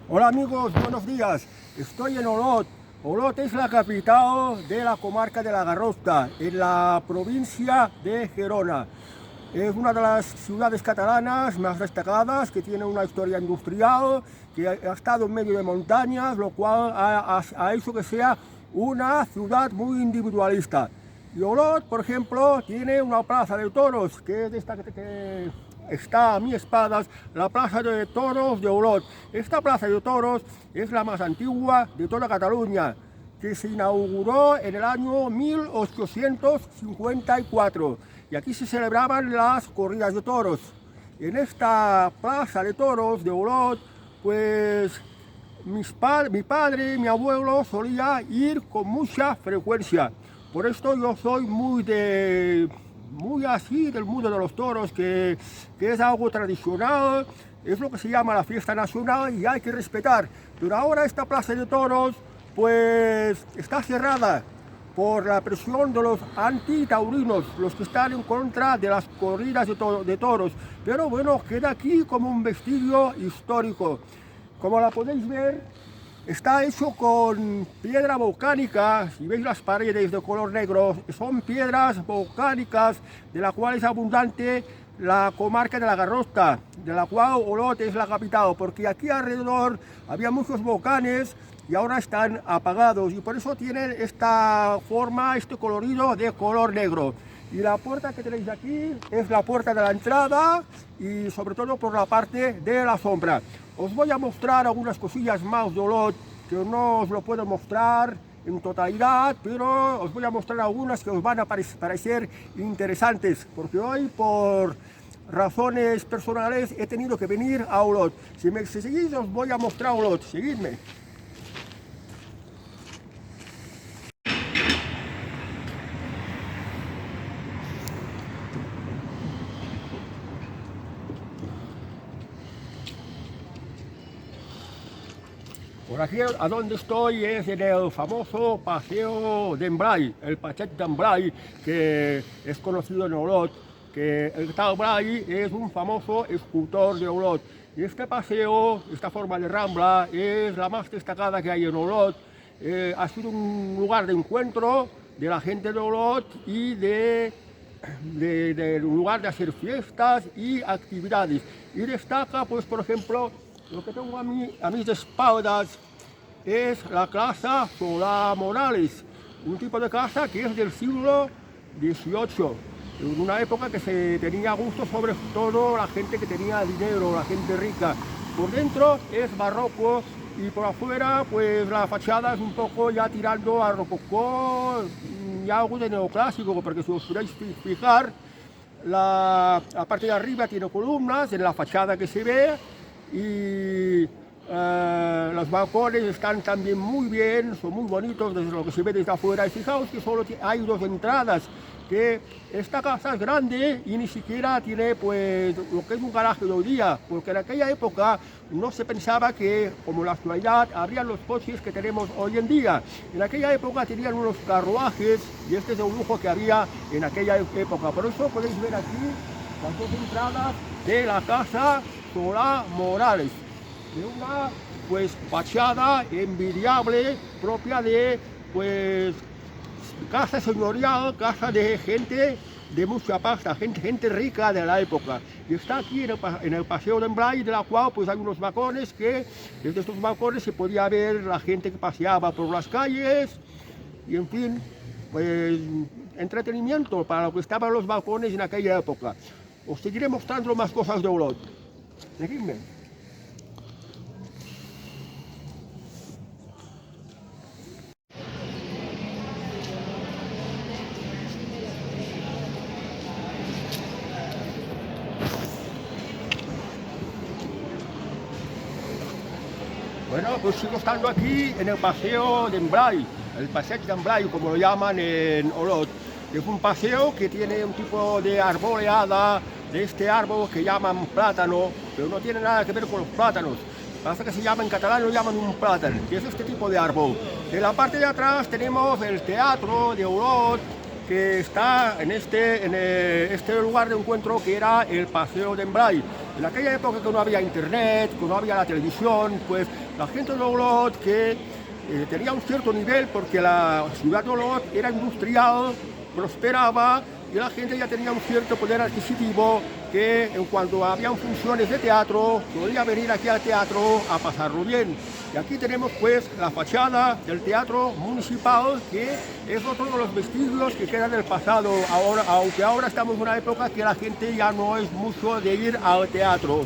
Hola amigos, buenos días. Estoy en Olot. Olot es la capital de la comarca de la Garrotxa, en la provincia de Gerona. Es una de las ciudades catalanas más destacadas, que tiene una historia industrial, que ha estado en medio de montañas, lo cual ha hecho que sea una ciudad muy individualista. Y Olot, por ejemplo, tiene una plaza de toros, que es esta que está a mis espaldas, la plaza de toros de Olot. Esta plaza de toros es la más antigua de toda Cataluña, que se inauguró en el año 1854 y aquí se celebraban las corridas de toros. En esta plaza de toros de Olot, pues mi padre y mi abuelo solía ir con mucha frecuencia. Por esto yo soy muy así del mundo de los toros, que es algo tradicional, es lo que se llama la fiesta nacional y hay que respetar. Pero ahora esta plaza de toros pues está cerrada por la presión de los antitaurinos, los que están en contra de las corridas de toros. Pero bueno, queda aquí como un vestigio histórico. Como la podéis ver, está hecho con piedra volcánica. Si veis las paredes de color negro, son piedras volcánicas de la cual es abundante la comarca de la Garrotxa, de la cual Olot es la capital, porque aquí alrededor había muchos volcanes y ahora están apagados y por eso tienen esta forma, este colorido de color negro. Y la puerta que tenéis aquí es la puerta de la entrada y sobre todo por la parte de la sombra. Os voy a mostrar algunas cosillas más de Olot, que no os lo puedo mostrar en totalidad, pero os voy a mostrar algunas que os van a parecer interesantes, porque hoy por razones personales he tenido que venir a Olot. Si me seguís os voy a mostrar Olot, seguidme. Por aquí a donde estoy es en el famoso Paseo d'en el Passeig d'en que es conocido en Olot, que el tal Brai es un famoso escultor de Olot. Y este paseo, esta forma de rambla, es la más destacada que hay en Olot. Ha sido un lugar de encuentro de la gente de Olot y de un lugar de hacer fiestas y actividades. Y destaca, pues, por ejemplo, lo que tengo a mis espaldas es la casa Solà Morales, un tipo de casa que es del siglo XVIII, en una época que se tenía gusto sobre todo la gente que tenía dinero, la gente rica. Por dentro es barroco y por afuera pues la fachada es un poco ya tirando a rococó y algo de neoclásico, porque si os podéis fijar, la parte de arriba tiene columnas en la fachada que se ve y los balcones están también muy bien, son muy bonitos desde lo que se ve desde afuera. Y fijaos que solo hay dos entradas, que esta casa es grande y ni siquiera tiene pues lo que es un garaje de hoy día, porque en aquella época no se pensaba que, como en la actualidad, habrían los coches que tenemos hoy en día. En aquella época tenían unos carruajes y este es el lujo que había en aquella época. Por eso podéis ver aquí las dos entradas de la casa Solà Morales, de una pues fachada envidiable, propia de pues casa señorial, casa de gente de mucha pasta, gente rica de la época. Y está aquí en el Paseo d'en de la cual pues hay unos balcones que desde estos balcones se podía ver la gente que paseaba por las calles y en fin, pues entretenimiento para lo que estaban los balcones en aquella época. Os seguiré mostrando más cosas de Olot. Seguidme. Bueno, pues sigo estando aquí en el Paseo d'en el Passeig d'en como lo llaman en Olot. Es un paseo que tiene un tipo de arboleada, de este árbol que llaman plátano, pero no tiene nada que ver con los plátanos. Pasa que se llama en catalán, lo llaman un plátano, que es este tipo de árbol. En la parte de atrás tenemos el teatro de Olot, que está en este lugar de encuentro que era el Paseo d'en En aquella época que no había internet, que no había la televisión, pues la gente de Olot que tenía un cierto nivel porque la ciudad de Olot era industrial, prosperaba y la gente ya tenía un cierto poder adquisitivo que en cuanto habían funciones de teatro, podía venir aquí al teatro a pasarlo bien. Y aquí tenemos pues la fachada del teatro municipal, que es otro de los vestigios que quedan del pasado, ahora, aunque ahora estamos en una época que la gente ya no es mucho de ir al teatro,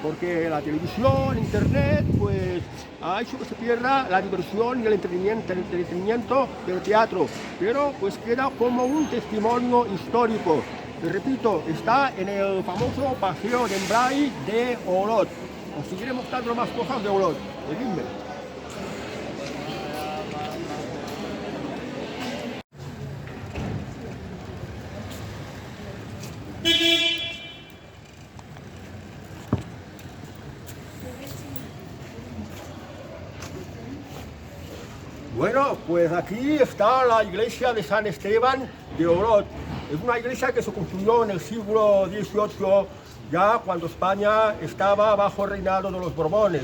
porque la televisión, internet, pues ha hecho que se pierda la diversión y el entretenimiento del teatro, pero pues queda como un testimonio histórico. Te repito, está en el famoso Paseo de Embray de Olot. Os seguiré mostrando más cosas de Olot. Seguidme. Bueno, pues aquí está la iglesia de San Esteban de Olot. Es una iglesia que se construyó en el siglo XVIII, ya cuando España estaba bajo el reinado de los Borbones.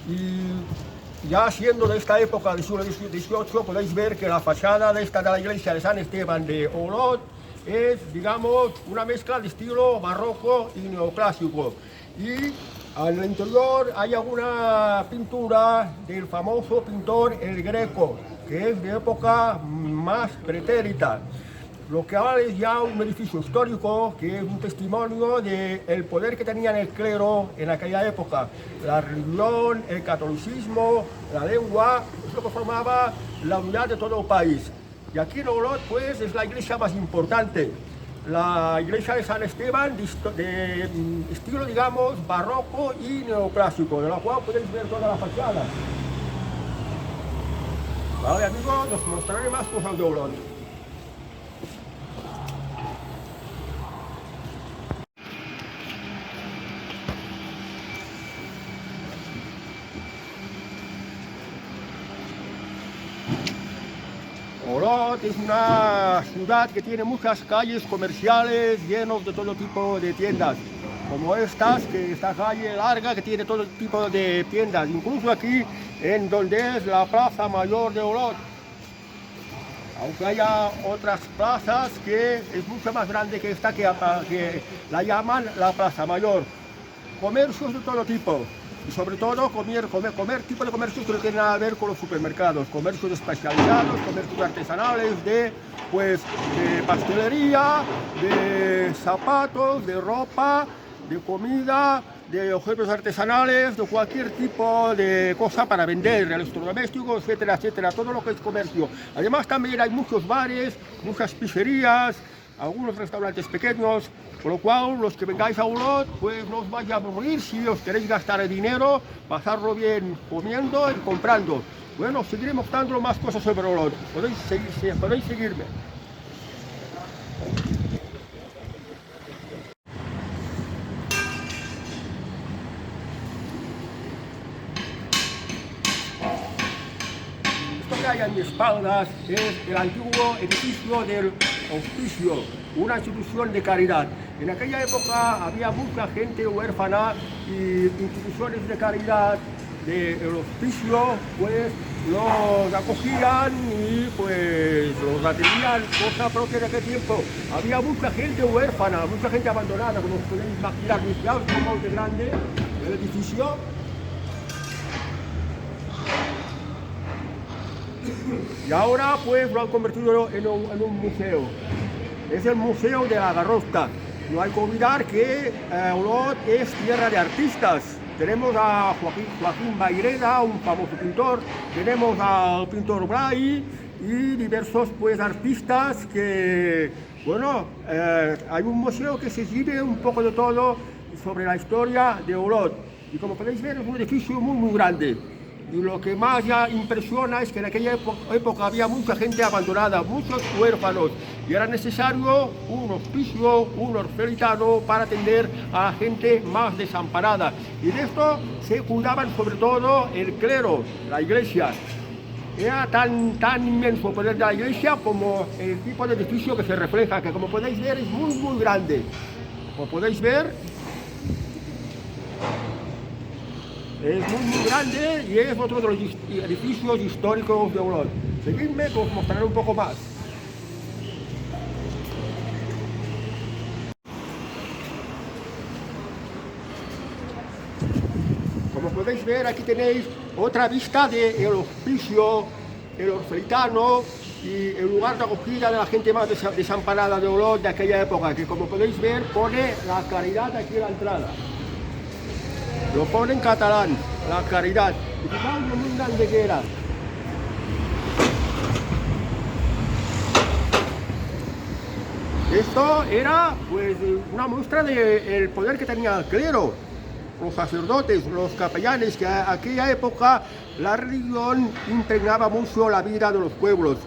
Y ya siendo de esta época del siglo XVIII, podéis ver que la fachada de la iglesia de San Esteban de Olot es, digamos, una mezcla de estilo barroco y neoclásico. Y en el interior hay alguna pintura del famoso pintor El Greco, que es de época más pretérita. Lo que ahora es ya un edificio histórico, que es un testimonio del poder que tenían el clero en aquella época. La religión, el catolicismo, la lengua, es lo que formaba la unidad de todo el país. Y aquí en Olot, pues, es la iglesia más importante. La iglesia de San Esteban, de estilo, digamos, barroco y neoclásico, de la cual podéis ver toda la fachada. Vale, amigos, os mostraré más cosas de Olot. Olot es una ciudad que tiene muchas calles comerciales llenos de todo tipo de tiendas, como esta calle larga que tiene todo tipo de tiendas, incluso aquí en donde es la Plaza Mayor de Olot. Aunque haya otras plazas que es mucho más grande que esta, que la llaman la Plaza Mayor. Comercios de todo tipo. Y sobre todo tipo de comercios que no tienen nada que ver con los supermercados, comercios especializados, comercios artesanales de pastelería, de zapatos, de ropa, de comida, de objetos artesanales, de cualquier tipo de cosa para vender, electrodomésticos, etcétera, etcétera, todo lo que es comercio. Además también hay muchos bares, muchas pizzerías, algunos restaurantes pequeños, por lo cual los que vengáis a Olot, pues no os vais a aburrir si os queréis gastar el dinero, pasarlo bien comiendo y comprando. Bueno, seguiré mostrando más cosas sobre Olot, podéis seguirme. Esto que hay a mi espaldas es el antiguo edificio del Hospicio, una institución de caridad. En aquella época había mucha gente huérfana y instituciones de caridad del hospicio pues los acogían y pues los atendían, cosa propia de aquel tiempo. Había mucha gente huérfana, mucha gente abandonada, como os podéis imaginar, un poco de grande el edificio. Y ahora pues lo han convertido en un museo. Es el Museo de la Garrotxa. No hay que olvidar que Olot es tierra de artistas. Tenemos a Joaquín Vayreda, un famoso pintor, tenemos al pintor Blay y diversos pues artistas que, bueno, hay un museo que se exhibe un poco de todo sobre la historia de Olot. Y como podéis ver es un edificio muy grande. Y lo que más ya impresiona es que en aquella época había mucha gente abandonada, muchos huérfanos, y era necesario un hospicio, un orfelitano para atender a la gente más desamparada. Y de esto se cuidaban sobre todo el clero, la iglesia. Era tan inmenso el poder de la iglesia como el tipo de edificio que se refleja, que como podéis ver es muy grande. Como podéis ver, Es muy grande y es otro de los edificios históricos de Olot. Seguidme que os mostraré un poco más. Como podéis ver, aquí tenéis otra vista del hospicio, el orfelitano y el lugar de acogida de la gente más desamparada de Olot de aquella época, que como podéis ver pone la caridad aquí en la entrada. Lo pone en catalán, la caridad. Y fijaos lo muy grande que era. Esto era pues una muestra del poder que tenía el clero, los sacerdotes, los capellanes, que en aquella época la religión impregnaba mucho la vida de los pueblos.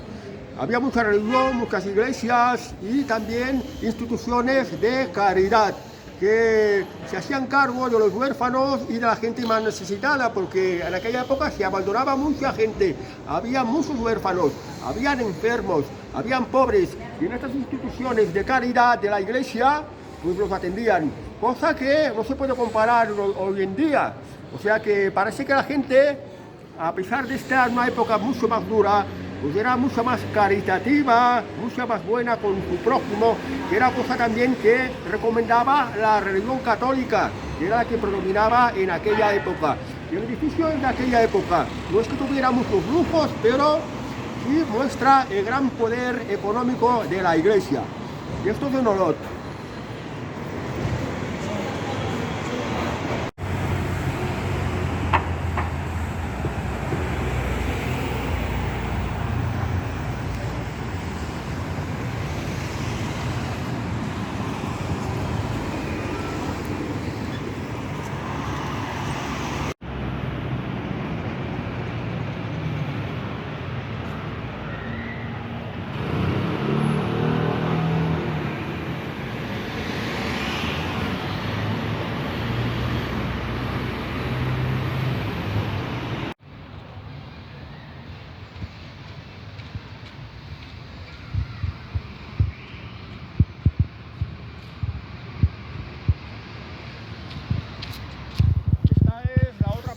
Había mucha religión, muchas iglesias y también instituciones de caridad que se hacían cargo de los huérfanos y de la gente más necesitada, porque en aquella época se abandonaba mucha gente, había muchos huérfanos, habían enfermos, habían pobres, y en estas instituciones de caridad de la iglesia pues los atendían, cosa que no se puede comparar hoy en día. O sea que parece que la gente, a pesar de estar en una época mucho más dura, pues era mucho más caritativa, mucho más buena con su prójimo, que era cosa también que recomendaba la religión católica, que era la que predominaba en aquella época. Y el edificio de aquella época no es que tuviera muchos lujos, pero sí muestra el gran poder económico de la iglesia. Y esto es en Olot.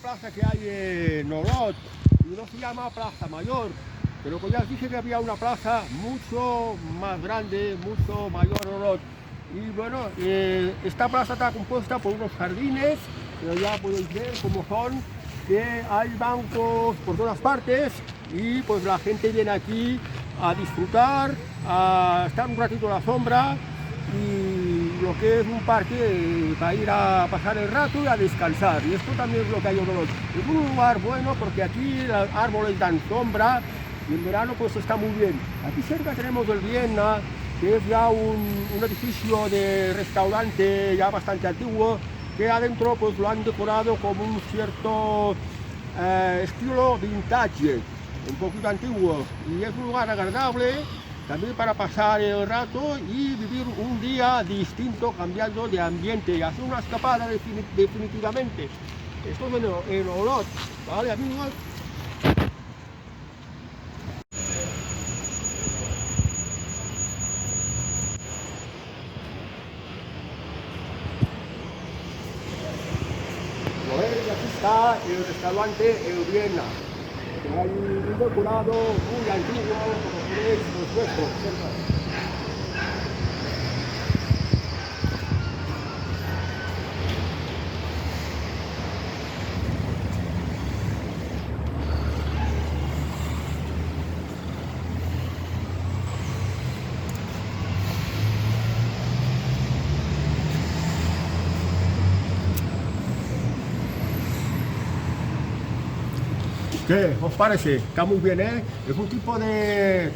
Plaza que hay en Olot, y no se llama Plaza Mayor, pero pues ya os dije que había una plaza mucho más grande, mucho mayor en Olot. Y bueno, esta plaza está compuesta por unos jardines, pero ya podéis ver cómo son, que hay bancos por todas partes y pues la gente viene aquí a disfrutar, a estar un ratito a la sombra, y lo que es un parque para ir a pasar el rato y a descansar. Y esto también es lo que hay en Olot. Es un lugar bueno porque aquí los árboles dan sombra y en verano pues está muy bien. Aquí cerca tenemos el Vienna, que es ya un edificio de restaurante ya bastante antiguo, que adentro pues lo han decorado como un cierto estilo vintage, un poquito antiguo, y es un lugar agradable también para pasar el rato y vivir un día distinto, cambiando de ambiente y hacer una escapada definitivamente. Esto es en Olot, ¿vale, amigos? Como veis, aquí está el restaurante El Vienna. Hay un decorado muy antiguo, como veréis, los huecos. ¿Qué os parece? Está muy bien, ¿eh? Es un tipo de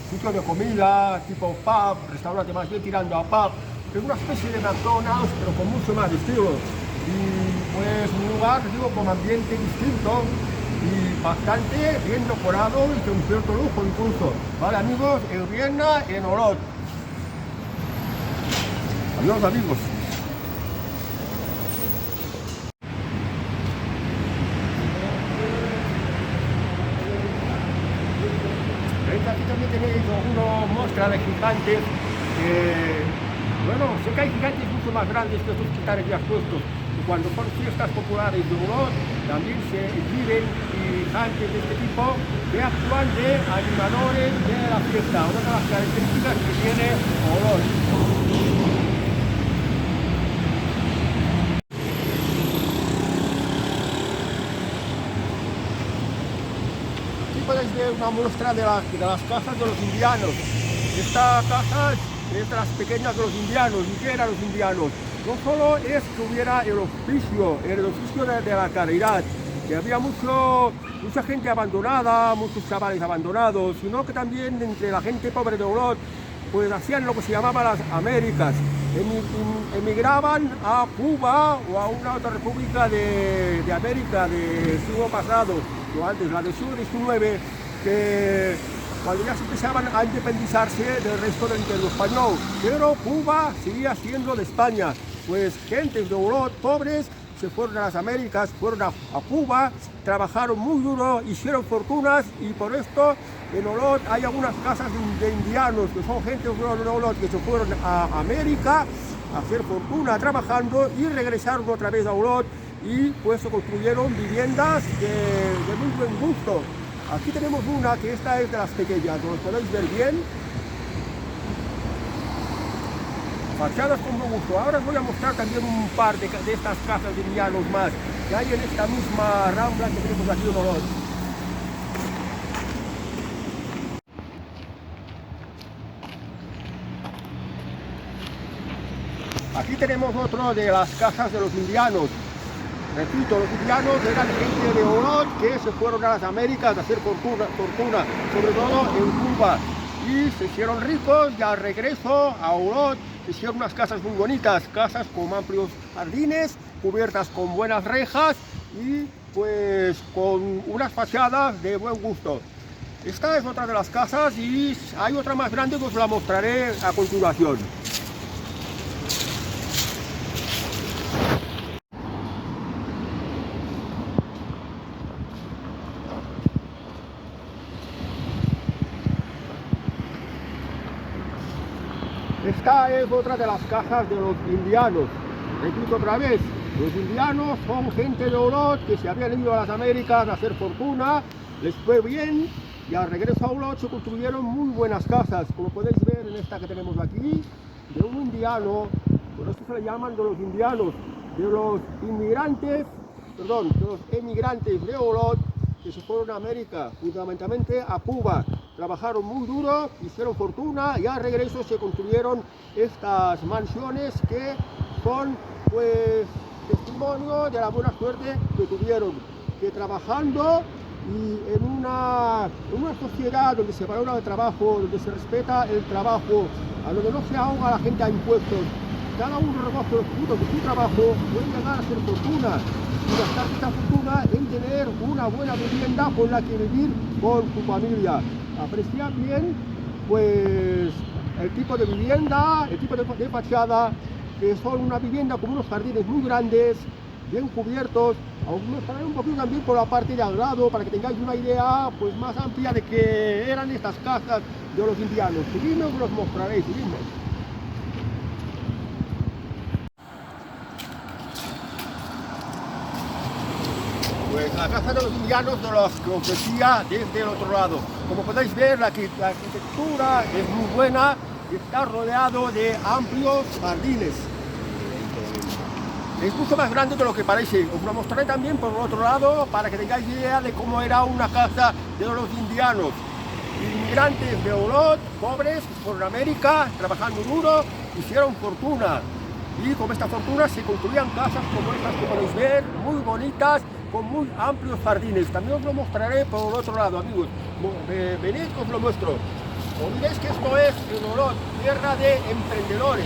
sitio de comida, tipo pub, restaurante más bien tirando a pub. Es una especie de McDonald's, pero con mucho más estilo. Y pues un lugar, digo, con ambiente distinto y bastante bien decorado y con cierto lujo incluso. Vale, amigos, el Vienna en Olot. Adiós, amigos. Aquí también tenéis algunos muestras de gigantes. Bueno, sé que hay gigantes mucho más grandes que estos que están aquí expuestos. cuando son fiestas populares de Olot, también se exhiben gente de este tipo que actúan de animadores de la fiesta, una de las características que tiene Olot. Aquí podéis ver una muestra de las casas de los indianos. Esta casa es de las pequeñas de los indianos. ¿Y qué eran los indianos? No solo es que hubiera el oficio de la caridad, que había mucha gente abandonada, muchos chavales abandonados, sino que también entre la gente pobre de Olot, pues hacían lo que se llamaba las Américas, emigraban a Cuba o a una otra república de América del siglo pasado, o antes, la del siglo XIX, que cuando ya se empezaban a independizarse del resto del Imperio Español, pero Cuba seguía siendo de España, pues gentes de Olot, pobres, se fueron a las Américas, fueron a Cuba, trabajaron muy duro, hicieron fortunas y por esto en Olot hay algunas casas de indianos que son gente de Olot que se fueron a América a hacer fortuna trabajando y regresaron otra vez a Olot y pues se construyeron viviendas de muy buen gusto. Aquí tenemos una que esta es de las pequeñas, ¿lo podéis ver bien? Fachadas con buen gusto. Ahora os voy a mostrar también un par de estas casas de indianos más que hay en esta misma rambla que tenemos aquí en Olot. Aquí tenemos otro de las casas de los indianos. Repito, los indianos eran gente de Olot que se fueron a las Américas a hacer fortuna, sobre todo en Cuba. Y se hicieron ricos y al regreso a Olot se hicieron unas casas muy bonitas, casas con amplios jardines, cubiertas con buenas rejas y pues con unas fachadas de buen gusto. Esta es otra de las casas y hay otra más grande que os la mostraré a continuación. Esta es otra de las casas de los indianos. Repito otra vez, los indianos son gente de Olot que se habían ido a las Américas a hacer fortuna, les fue bien y al regreso a Olot se construyeron muy buenas casas, como podéis ver en esta que tenemos aquí, de un indiano, por eso se le llaman de los indianos, de los emigrantes de Olot que se fueron a América, fundamentalmente a Cuba. Trabajaron muy duro, hicieron fortuna y al regreso se construyeron estas mansiones que son pues testimonio de la buena suerte que tuvieron, que trabajando y en una sociedad donde se valora el trabajo, donde se respeta el trabajo, a donde no se ahoga a la gente a impuestos, cada uno recoge los frutos de su trabajo, puede llegar a hacer fortuna y gastar esta fortuna en tener una buena vivienda con la que vivir con su familia. Apreciar bien pues el tipo de vivienda, el tipo de fachada, que son una vivienda con unos jardines muy grandes, bien cubiertos. Os mostraré un poquito también por la parte de al lado para que tengáis una idea pues más amplia de qué eran estas casas de los indianos. Seguidme, os los mostraré, seguidme. Pues la casa de los indianos de los que os decía desde el otro lado. Como podéis ver, la arquitectura es muy buena y está rodeado de amplios jardines. Es mucho más grande de lo que parece. Os lo mostraré también por el otro lado para que tengáis idea de cómo era una casa de los indianos. Inmigrantes de Olot, pobres, por América, trabajando duro, hicieron fortuna. Y con esta fortuna se construían casas como estas que podéis ver, muy bonitas, con muy amplios jardines. También os lo mostraré por el otro lado, amigos. Venid que os lo muestro. Os diréis que esto es en Olot, tierra de emprendedores.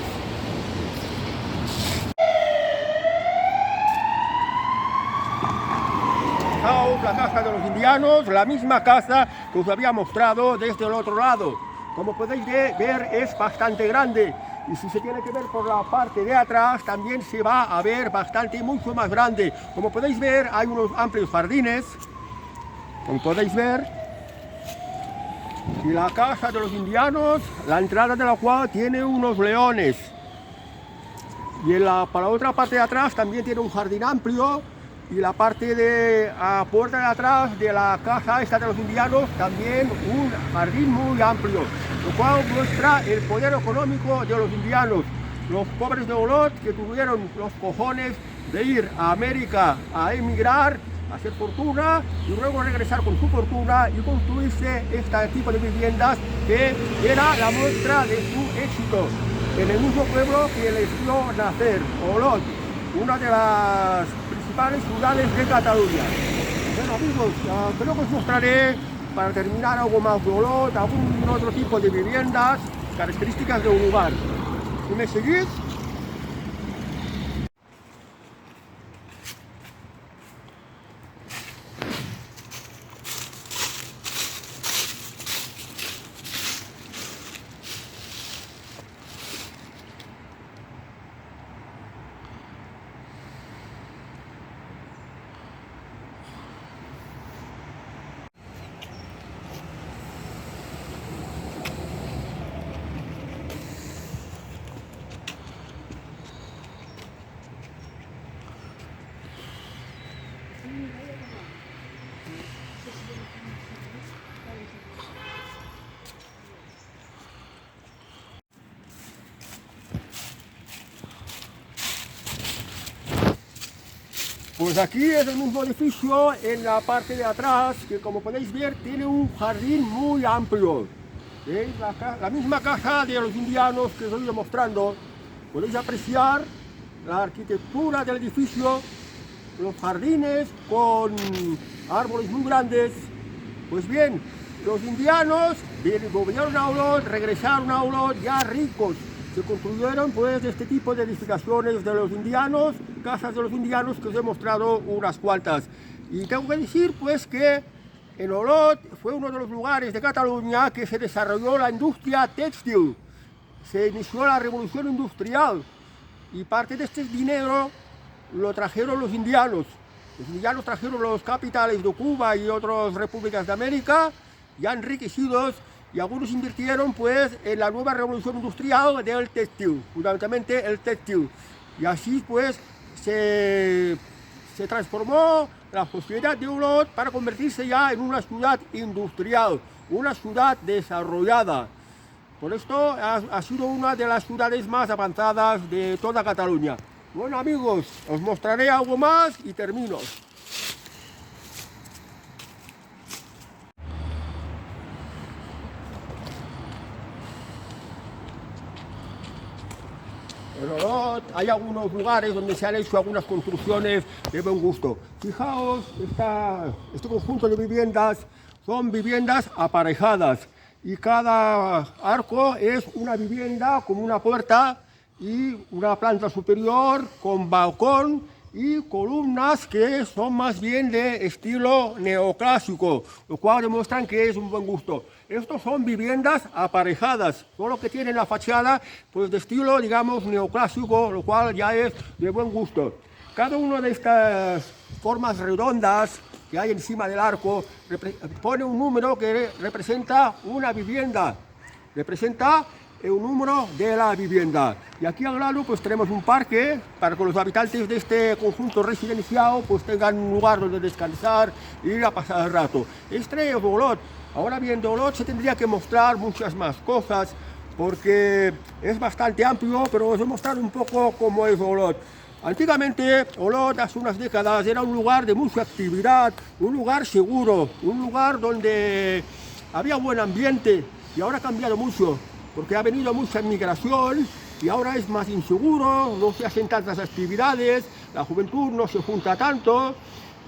Fijaos la casa de los indianos, la misma casa que os había mostrado desde el otro lado. Como podéis ver, es bastante grande. Y si se tiene que ver por la parte de atrás, también se va a ver bastante, mucho más grande. Como podéis ver, hay unos amplios jardines, como podéis ver. Y la casa de los indianos, la entrada de la cual tiene unos leones. Y para la otra parte de atrás también tiene un jardín amplio, y la parte de puerta de atrás de la casa esta de los indianos también un jardín muy amplio, lo cual muestra el poder económico de los indianos, los pobres de Olot que tuvieron los cojones de ir a América a emigrar, a hacer fortuna y luego regresar con su fortuna y construirse este tipo de viviendas que era la muestra de su éxito en el mismo pueblo que les vio nacer, Olot, una de las principales ciudades de Cataluña. Bueno amigos, creo que os mostraré para terminar algo más de Olot, algún otro tipo de viviendas, características de un lugar. ¿Y me seguís? Pues aquí es el mismo edificio en la parte de atrás, que como podéis ver tiene un jardín muy amplio. ¿Veis? La misma casa de los indianos que os he ido mostrando. Podéis apreciar la arquitectura del edificio, los jardines con árboles muy grandes. Pues bien, los indianos gobernaron a Olot, regresaron a Olot ya ricos. Se construyeron pues este tipo de edificaciones de los indianos, casas de los indianos que os he mostrado unas cuantas. Y tengo que decir pues que en Olot fue uno de los lugares de Cataluña que se desarrolló la industria textil. Se inició la revolución industrial y parte de este dinero lo trajeron los indianos. Los indianos trajeron los capitales de Cuba y otras repúblicas de América ya enriquecidos, y algunos invirtieron pues en la nueva revolución industrial del textil, fundamentalmente el textil. Y así pues se transformó la sociedad de Olot para convertirse ya en una ciudad industrial, una ciudad desarrollada. Por esto ha sido una de las ciudades más avanzadas de toda Cataluña. Bueno amigos, os mostraré algo más y termino. En Olot hay algunos lugares donde se han hecho algunas construcciones de buen gusto. Fijaos, este conjunto de viviendas son viviendas aparejadas y cada arco es una vivienda con una puerta y una planta superior con balcón y columnas que son más bien de estilo neoclásico, lo cual demuestran que es un buen gusto. Estos son viviendas aparejadas, solo que tienen la fachada pues de estilo, digamos, neoclásico, lo cual ya es de buen gusto. Cada una de estas formas redondas que hay encima del arco pone un número que representa una vivienda, representa un número de la vivienda. Y aquí al lado pues tenemos un parque para que los habitantes de este conjunto residencial pues tengan un lugar donde descansar y ir a pasar el rato. Este es Olot. Ahora bien, de Olot se tendría que mostrar muchas más cosas porque es bastante amplio, pero os he mostrado un poco cómo es Olot. Antiguamente Olot hace unas décadas era un lugar de mucha actividad, un lugar seguro, un lugar donde había buen ambiente, y ahora ha cambiado mucho porque ha venido mucha inmigración y ahora es más inseguro, no se hacen tantas actividades, la juventud no se junta tanto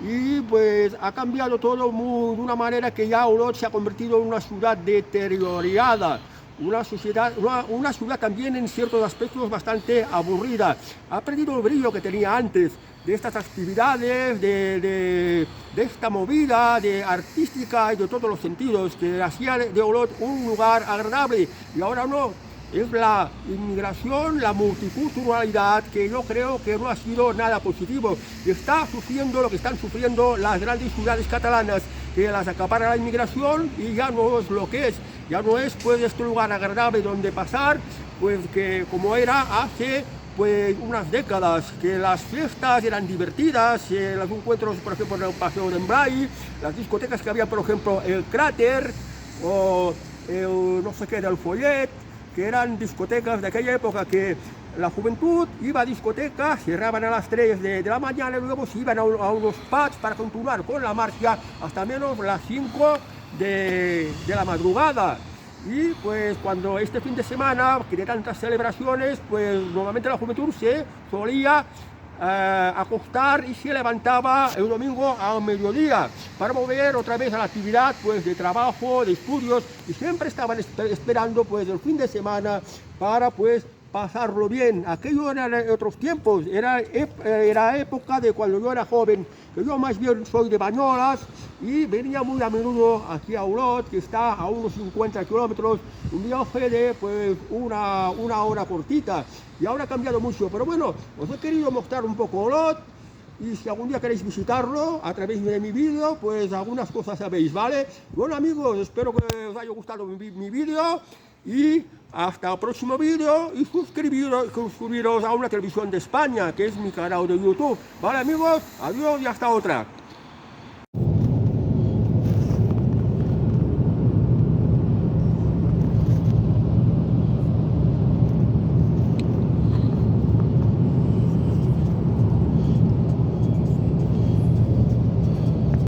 y pues ha cambiado todo de una manera que ya Olot se ha convertido en una ciudad deteriorada, una ciudad también en ciertos aspectos bastante aburrida. Ha perdido el brillo que tenía antes de estas actividades, de esta movida artística y de todos los sentidos que hacía de Olot un lugar agradable, y ahora no. Es la inmigración, la multiculturalidad, que yo creo que no ha sido nada positivo. Está sufriendo lo que están sufriendo las grandes ciudades catalanas, que las acapara la inmigración y ya no es lo que es. Ya no es pues este lugar agradable donde pasar, pues que como era hace pues unas décadas que las fiestas eran divertidas, los encuentros, por ejemplo, en el Paseo de Embray, las discotecas que había, por ejemplo, el Cráter o el no sé qué del Follet, que eran discotecas de aquella época que la juventud iba a discotecas, cerraban a las 3 de la mañana y luego se iban a unos pubs para continuar con la marcha hasta menos las 5 de la madrugada. Y pues cuando este fin de semana, que de tantas celebraciones, pues normalmente la juventud se solía acostar y se levantaba el domingo al mediodía para volver otra vez a la actividad pues de trabajo, de estudios, y siempre estaban esperando pues el fin de semana para pues pasarlo bien. Aquello eran otros tiempos, era época de cuando yo era joven, que yo más bien soy de Banyoles y venía muy a menudo aquí a Olot, que está a unos 50 kilómetros, un viaje de pues una hora cortita, y ahora ha cambiado mucho, pero bueno, os he querido mostrar un poco Olot, y si algún día queréis visitarlo a través de mi vídeo, pues algunas cosas sabéis, ¿vale? Bueno amigos, espero que os haya gustado mi vídeo, y hasta el próximo vídeo, y suscribiros a una televisión de España, que es mi canal de YouTube. Vale amigos, adiós y hasta otra.